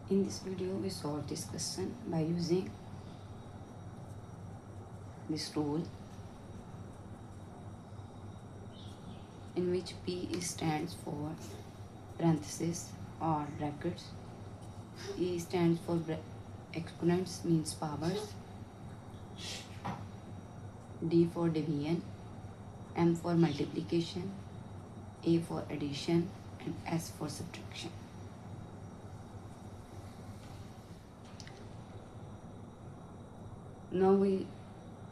In this video, we solve this question by using this rule in which P stands for parenthesis or brackets, E stands for exponents means powers, D for division, M for multiplication, A for addition, and S for subtraction. Now we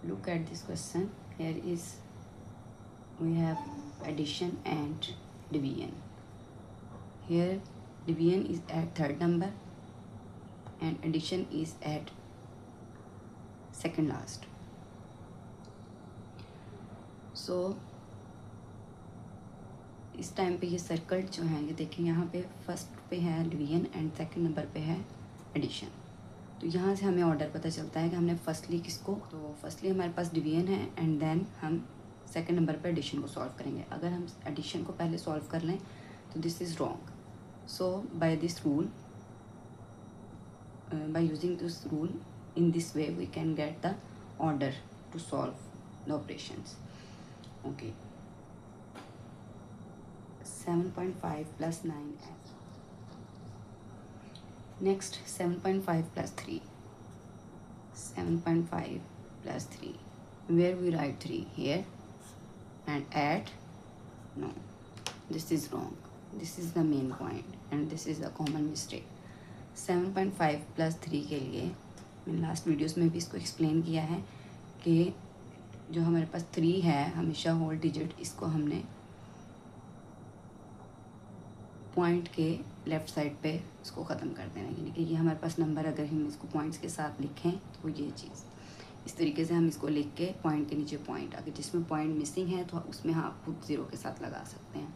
look at this question. Here is we have addition and division. Here division is at third number and addition is at second last. So इस time पे ये circle जो है, ये देखें यहाँ पे first पे है डिवीजन एंड सेकंड नंबर पे है एडिशन. तो यहाँ से हमें ऑर्डर पता चलता है कि हमने फर्स्टली किसको, तो फर्स्टली हमारे पास डिवीजन है एंड देन हम सेकंड नंबर पे एडिशन को सॉल्व करेंगे. अगर हम एडिशन को पहले सॉल्व कर लें तो this is wrong. So by this rule, by using this rule in this way we can get the order to solve the operations. Okay, 7.5 plus 9. Next 7.5 plus 3. 7.5 plus 3. Where we write 3? Here. And add? No. This is wrong. This is the main point and this is the common mistake. 7.5 plus 3 के लिए मैंने last videos में भी इसको explain किया है कि जो हमारे पास 3 है हमेशा होल डिजिट, इसको हमने पॉइंट के लेफ़्ट साइड पे इसको ख़त्म कर देना. यानी कि ये हमारे पास नंबर अगर हम इसको पॉइंट्स के साथ लिखें तो ये चीज़ इस तरीके से हम इसको लिख के पॉइंट के नीचे पॉइंट, अगर जिसमें पॉइंट मिसिंग है तो उसमें आप खुद ज़ीरो के साथ लगा सकते हैं.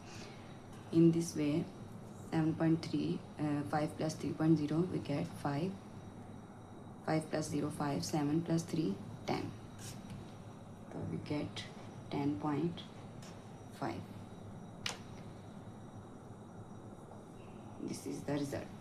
In this way 7.3 5 plus 3.0 we get 5. 5 plus 0 5, 7 plus 3 10. So we get 10.5. This is the result.